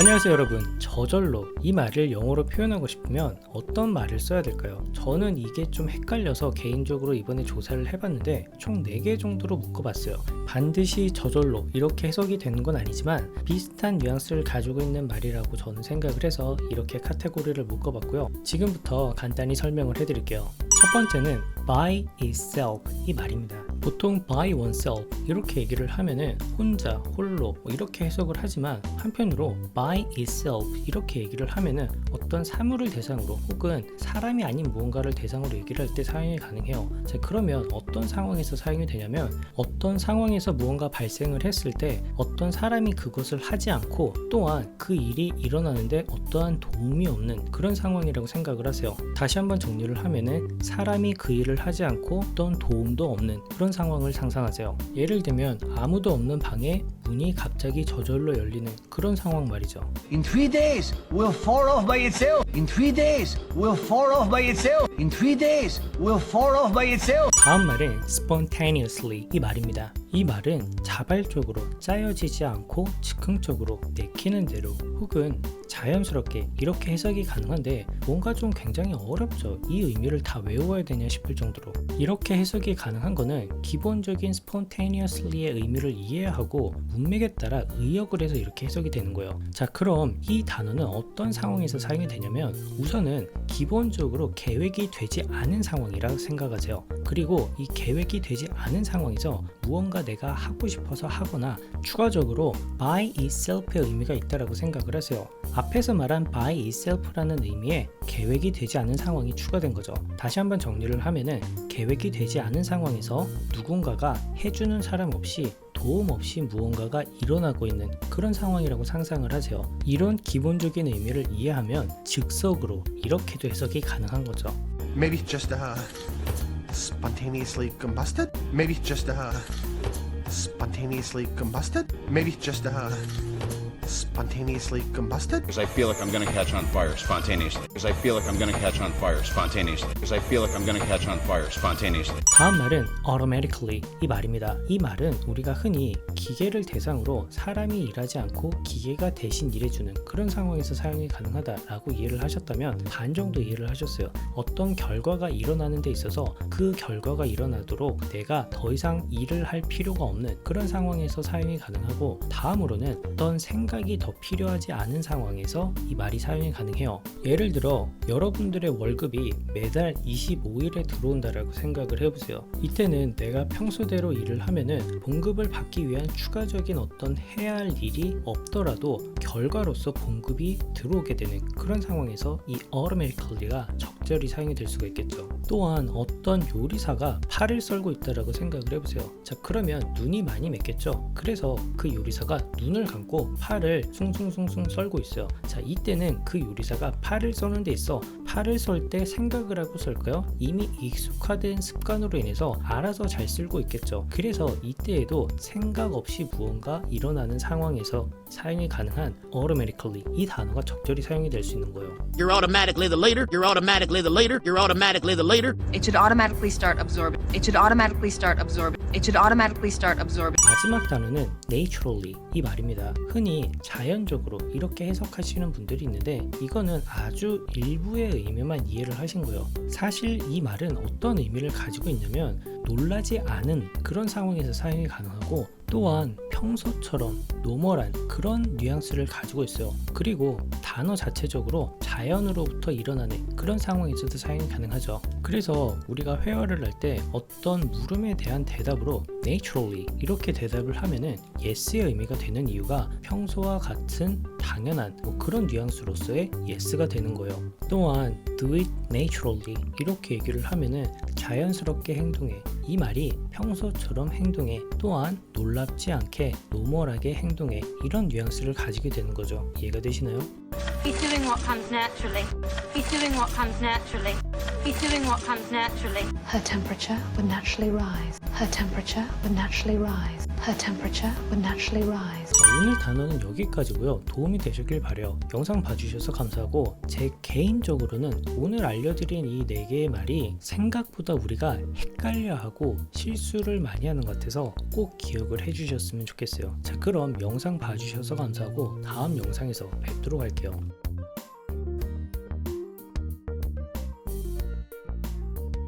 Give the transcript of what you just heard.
안녕하세요 여러분. 저절로 이 말을 영어로 표현하고 싶으면 어떤 말을 써야 될까요? 저는 이게 좀 헷갈려서 개인적으로 이번에 조사를 해봤는데 총 4개 정도로 묶어봤어요. 반드시 저절로 이렇게 해석이 되는 건 아니지만 비슷한 뉘앙스를 가지고 있는 말이라고 저는 생각을 해서 이렇게 카테고리를 묶어봤고요. 지금부터 간단히 설명을 해드릴게요. 첫 번째는 by itself 이 말입니다. 보통 by oneself 이렇게 얘기를 하면은 혼자, 홀로 이렇게 해석을 하지만 한편으로 by itself 이렇게 얘기를 하면은 어떤 사물을 대상으로 혹은 사람이 아닌 무언가를 대상으로 얘기를 할 때 사용이 가능해요. 자, 그러면 어떤 상황에서 사용이 되냐면 어떤 상황에서 무언가 발생을 했을 때 어떤 사람이 그것을 하지 않고 또한 그 일이 일어나는데 어떠한 도움이 없는 그런 상황이라고 생각을 하세요. 다시 한번 정리를 하면은 사람이 그 일을 하지 않고 어떤 도움도 없는 그런 상황을 상상하세요. 예를 들면 아무도 없는 방에 문이 갑자기 저절로 열리는 그런 상황 말이죠. In 3 days, we'll fall off by itself. In 3 days, we'll fall off by itself. In 3 days, we'll fall off by itself. 다음 말은 spontaneously 이 말입니다. 이 말은 자발적으로 짜여지지 않고 즉흥적으로 내키는 대로 혹은 자연스럽게 이렇게 해석이 가능한데 뭔가 좀 굉장히 어렵죠. 이 의미를 다 외워야 되냐 싶을 정도로 이렇게 해석이 가능한 거는 기본적인 spontaneously의 의미를 이해하고 문맥에 따라 의역을 해서 이렇게 해석이 되는 거예요. 자, 그럼 이 단어는 어떤 상황에서 사용이 되냐면 우선은 기본적으로 계획이 되지 않은 상황이라 생각하세요. 그리고 이 계획이 되지 않은 상황에서 무언가 내가 하고 싶어서 하거나 추가적으로 by itself의 의미가 있다라고 생각을 하세요. 앞에서 말한 by itself라는 의미에 계획이 되지 않은 상황이 추가된 거죠. 다시 한번 정리를 하면은 계획이 되지 않은 상황에서 누군가가 해주는 사람 없이 도움 없이 무언가가 일어나고 있는 그런 상황이라고 상상을 하세요. 이런 기본적인 의미를 이해하면 즉석으로 이렇게도 해석이 가능한 거죠. Maybe just spontaneously combusted? Maybe just spontaneously combusted? Maybe just spontaneously combusted? Because I feel like I'm going to catch on fire spontaneously. Because I feel like I'm going to catch on fire spontaneously. Because I feel like I'm going to catch on fire spontaneously. 다음 말은 automatically 이 말입니다. 이 말은 우리가 흔히 기계를 대상으로 사람이 일하지 않고 기계가 대신 일해주는 그런 상황에서 사용이 가능하다라고 이해를 하셨다면 반 정도 이해를 하셨어요. 어떤 결과가 일어나는 데 있어서 그 결과가 일어나도록 내가 더 이상 일을 할 필요가 없는 그런 상황에서 사용이 가능하고 다음으로는 어떤 생각이 더 필요하지 않은 상황에서 이 말이 사용이 가능해요. 예를 들어 여러분들의 월급이 매달 25일에 들어온다라고 생각을 해보세요. 이때는 내가 평소대로 일을 하면은 봉급을 받기 위한 추가적인 어떤 해야 할 일이 없더라도 결과로서 봉급이 들어오게 되는 그런 상황에서 이 automatically가 적절히 사용이 될 수가 있겠죠. 또한 어떤 요리사가 팔을 썰고 있다라고 생각을 해보세요. 자, 그러면 눈이 많이 맺겠죠. 그래서 그 요리사가 눈을 감고 팔을 숭숭숭숭 썰고 있어요. 자, 이때는 그 요리사가 팔을 써는 데 있어 팔을 썰 때 생각을 하고 썰까요? 이미 익숙화된 습관으로 인해서 알아서 잘 쓸고 있겠죠. 그래서 이때에도 생각 없이 무언가 일어나는 상황에서 사용이 가능한 automatically 이 단어가 적절히 사용이 될 수 있는 거예요. You're automatically the leader. You're automatically the leader. You're automatically the leader. It should automatically start absorbing. It should automatically start absorbing. It should automatically start absorbing. 마지막 단어는 naturally 이 말입니다. 흔히 자연적으로 이렇게 해석하시는 분들이 있는데 이거는 아주 일부의 의미만 이해를 하신 거예요. 사실 이 말은 어떤 의미를 가지고 있냐면 놀라지 않은 그런 상황에서 사용이 가능하고 또한 평소처럼 노멀한 그런 뉘앙스를 가지고 있어요. 그리고 단어 자체적으로 자연으로부터 일어나는 그런 상황에서도 사용이 가능하죠. 그래서 우리가 회화를 할 때 어떤 물음에 대한 대답으로 naturally 이렇게 대답을 하면은 yes의 의미가 되는 이유가 평소와 같은 당연한 그런 뉘앙스로서의 yes가 되는 거예요. 또한 do it naturally 이렇게 얘기를 하면은 자연스럽게 행동해. 이 말이 평소처럼 행동해. 또한 놀랍지 않게 노멀하게 행동해. 이런 뉘앙스를 가지게 되는 거죠. 이해가 되시나요? He's doing what comes naturally. He's doing what comes naturally. He's doing what comes naturally. Her temperature would naturally rise. Her temperature would naturally rise. Her temperature would naturally rise. 오늘 단어는 여기까지고요. 도움이 되셨길 바래요. 영상 봐주셔서 감사하고 제 개인적으로는 오늘 알려드린 이 4개의 말이 생각보다 우리가 헷갈려하고 실수를 많이 하는 것 같아서 꼭 기억을 해주셨으면 좋겠어요. 자, 그럼 영상 봐주셔서 감사하고 다음 영상에서 뵙도록 할게요.